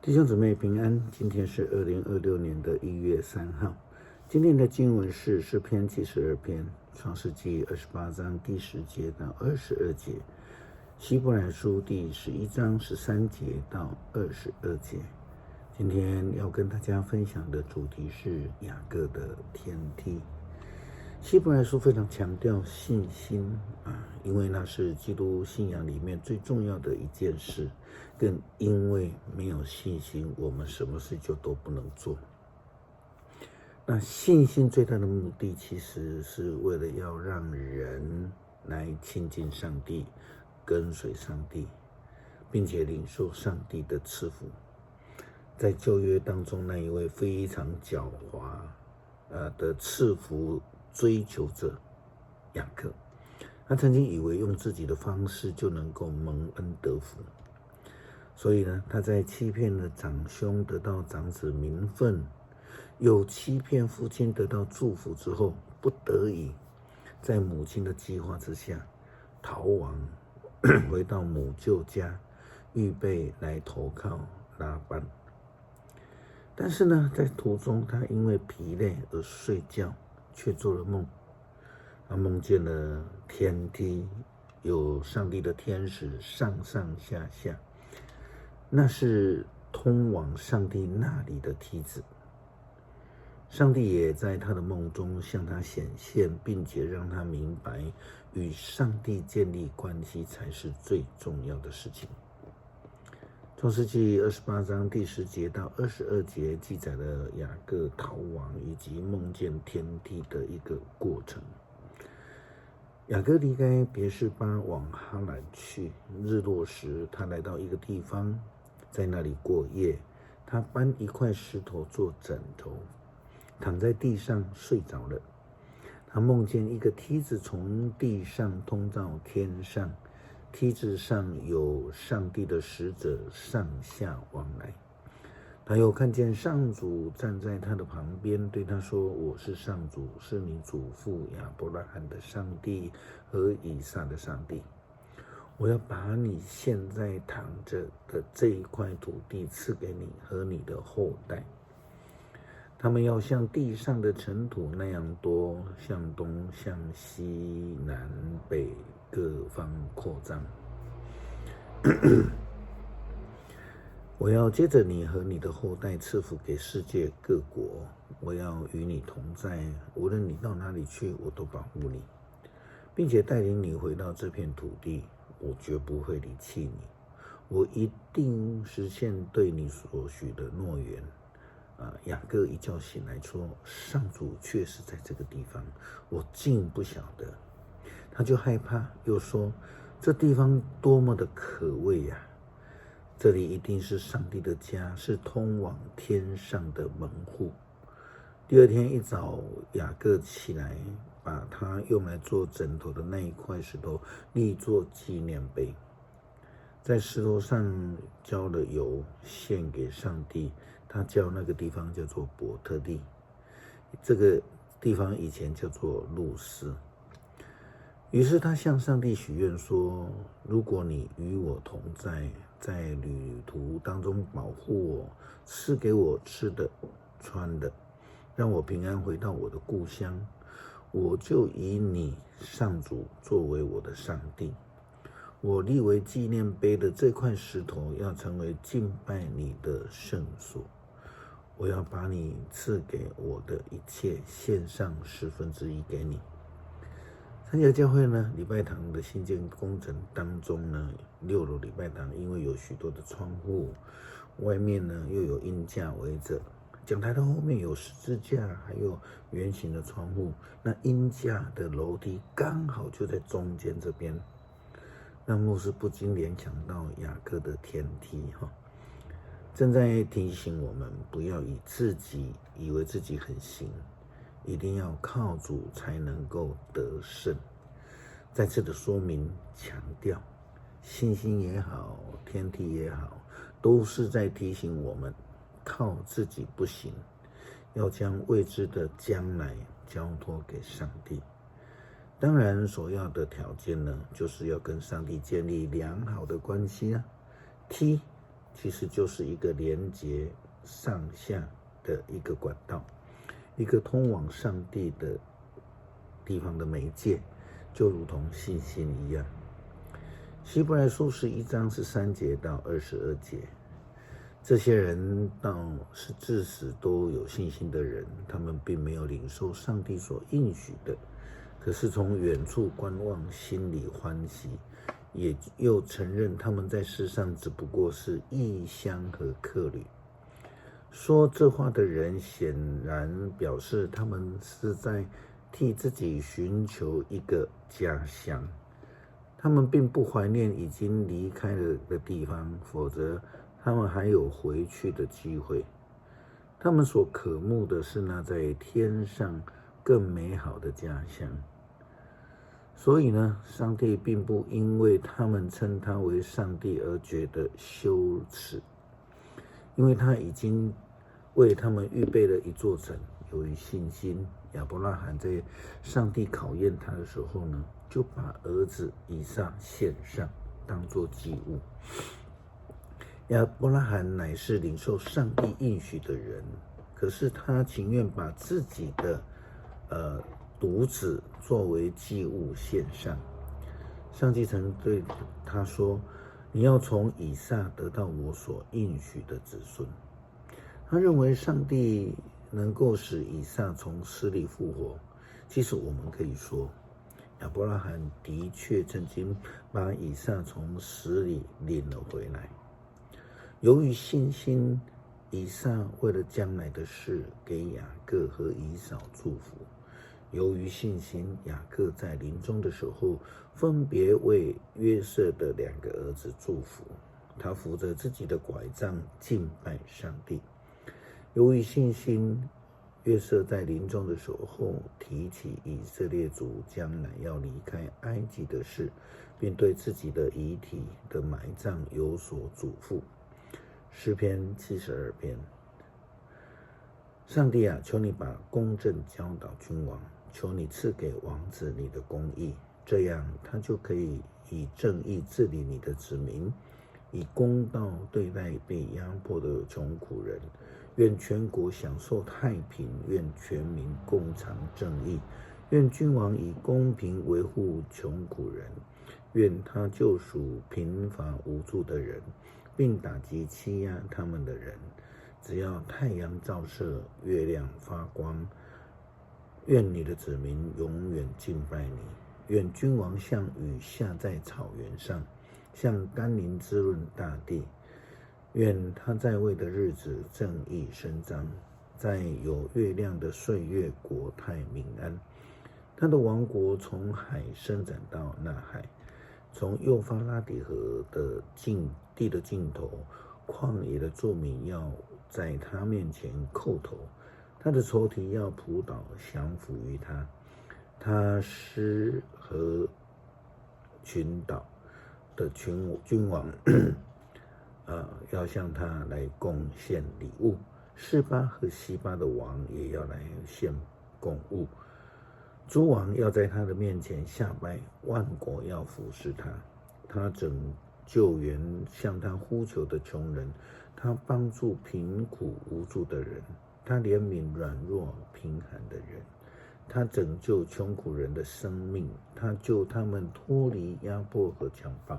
弟兄姊妹平安，今天是2026年1月3号。今天的经文是诗篇72篇、创世纪28章第10节到22节，希伯来书第11章13节到22节。今天要跟大家分享的主题是雅各的天梯。希伯来书非常强调信心因为那是基督信仰里面最重要的一件事，更因为没有信心，我们什么事就都不能做。那信心最大的目的，其实是为了要让人来亲近上帝，跟随上帝，并且领受上帝的赐福。在旧约当中，那一位非常狡猾的赐福追求者雅各，他曾经以为用自己的方式就能够蒙恩得福，所以呢，他在欺骗了长兄得到长子名分，又欺骗父亲得到祝福之后，不得已在母亲的计划之下逃亡回到母舅家，预备来投靠拉班。但是呢，在途中他因为疲累而睡觉，却做了梦。他梦见了天梯，有上帝的天使上上下下，那是通往上帝那里的梯子。上帝也在他的梦中向他显现，并且让他明白，与上帝建立关系才是最重要的事情。创世纪28章第10节到22节记载了雅各逃亡以及梦见天梯的一个过程。雅各离开别是巴往哈兰去，日落时他来到一个地方，在那里过夜。他搬一块石头做枕头，躺在地上睡着了。他梦见一个梯子从地上通到天上，梯子上有上帝的使者上下往来。他又看见上主站在他的旁边，对他说：“我是上主，是你祖父亚伯拉罕的上帝和以撒的上帝。我要把你现在躺着的这一块土地赐给你和你的后代。他们要像地上的尘土那样多，向东、向西、南北各方扩张。我要接着你和你的后代赐福给世界各国，我要与你同在，无论你到哪里去，我都保护你，并且带领你回到这片土地，我绝不会离弃你，我一定实现对你所许的诺言。”雅各一觉醒来说：“上主确实在这个地方，我竟不晓得。”他就害怕，又说：“这地方多么的可畏呀！这里一定是上帝的家，是通往天上的门户。”第二天一早，雅各起来，把他用来做枕头的那一块石头立作纪念碑，在石头上浇了油，献给上帝。他叫那个地方叫做伯特利，这个地方以前叫做路斯。于是他向上帝许愿说：“如果你与我同在，在旅途当中保护我，赐给我吃的穿的，让我平安回到我的故乡，我就以你上主作为我的上帝。我立为纪念碑的这块石头要成为敬拜你的圣所。我要把你赐给我的一切献上1/10给你。”三峡教会呢，礼拜堂的新建工程当中呢，6楼礼拜堂因为有许多的窗户，外面呢又有鹰架围着，讲台的后面有十字架，还有圆形的窗户，那鹰架的楼梯刚好就在中间这边，让牧师不禁联想到雅各的天梯正在提醒我们不要以为自己很行，一定要靠主才能够得胜。再次的说明强调，信心也好，天梯也好，都是在提醒我们靠自己不行，要将未知的将来交托给上帝。当然所要的条件呢，就是要跟上帝建立良好的关系梯其实就是一个连接上下的一个管道，一个通往上帝的地方的媒介，就如同信心一样。希伯来书11章13节到22节，这些人倒是至死都有信心的人，他们并没有领受上帝所应许的，可是从远处观望，心里欢喜，也又承认他们在世上只不过是异乡和客旅。说这话的人显然表示他们是在替自己寻求一个家乡，他们并不怀念已经离开了的地方，否则他们还有回去的机会。他们所渴慕的是那在天上更美好的家乡。所以呢，上帝并不因为他们称他为上帝而觉得羞耻，因为他已经为他们预备了一座城。由于信心，亚伯拉罕在上帝考验他的时候呢，就把儿子以撒献上，当作祭物。亚伯拉罕乃是领受上帝应许的人，可是他情愿把自己的独子作为祭物献上。上帝曾对他说：“你要从以撒得到我所应许的子孙。”他认为上帝能够使以撒从死里复活。其实我们可以说，亚伯拉罕的确曾经把以撒从死里领了回来。由于信心，以撒为了将来的事给雅各和以扫祝福。由于信心，雅各在临终的时候分别为约瑟的2个儿子祝福，他扶着自己的拐杖敬拜上帝。由于信心，约瑟在临终的时候提起以色列族将来要离开埃及的事，并对自己的遗体的埋葬有所嘱咐。诗篇72篇，上帝啊，求你把公正教导君王，求你赐给王子你的公义，这样他就可以以正义治理你的子民，以公道对待被压迫的穷苦人。愿全国享受太平，愿全民共尝正义，愿君王以公平维护穷苦人，愿他救赎贫乏无助的人，并打击欺压他们的人。只要太阳照射，月亮发光，愿你的子民永远敬拜你。愿君王像雨下在草原上，像甘霖滋润大地。愿他在位的日子正义伸张，在有月亮的岁月国泰民安。他的王国从海伸展到那海，从幼发拉底河的地的尽头，旷野的住民要在他面前叩头，他的仇敌要扑倒降服于他。他施和群岛的君王要向他来贡献礼物，示巴和西巴的王也要来献供物。诸王要在他的面前下拜，万国要服侍他。他拯救援向他呼求的穷人，他帮助贫苦无助的人，他怜悯软弱贫寒的人。他拯救穷苦人的生命，他救他们脱离压迫和强暴。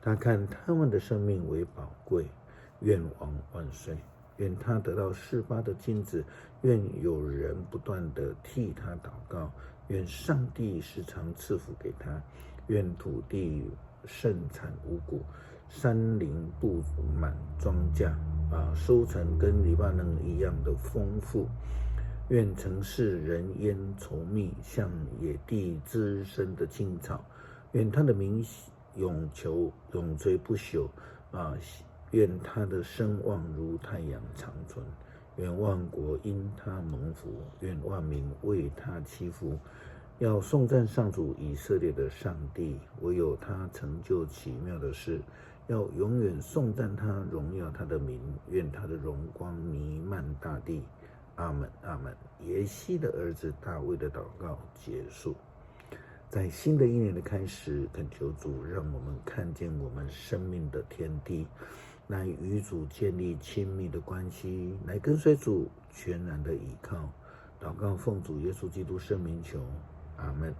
他看他们的生命为宝贵。愿王万岁！愿他得到示巴的金子，愿有人不断地替他祷告，愿上帝时常赐福给他，愿土地盛产五谷，山林布满庄稼，收成跟黎巴嫩一样的丰富。愿城市人烟稠密，像野地滋生的青草。愿他的名永垂不朽，愿他的声望如太阳长存。愿万国因他蒙福，愿万民为他祈福。要颂赞上主以色列的上帝，唯有他成就奇妙的事。要永远颂赞他，荣耀他的名。愿他的荣光弥漫大地。阿们，阿们。耶西的儿子大卫的祷告结束。在新的一年的开始，恳求主让我们看见我们生命的天地，来与主建立亲密的关系，来跟随主全然的倚靠。祷告奉主耶稣基督圣名求，阿门。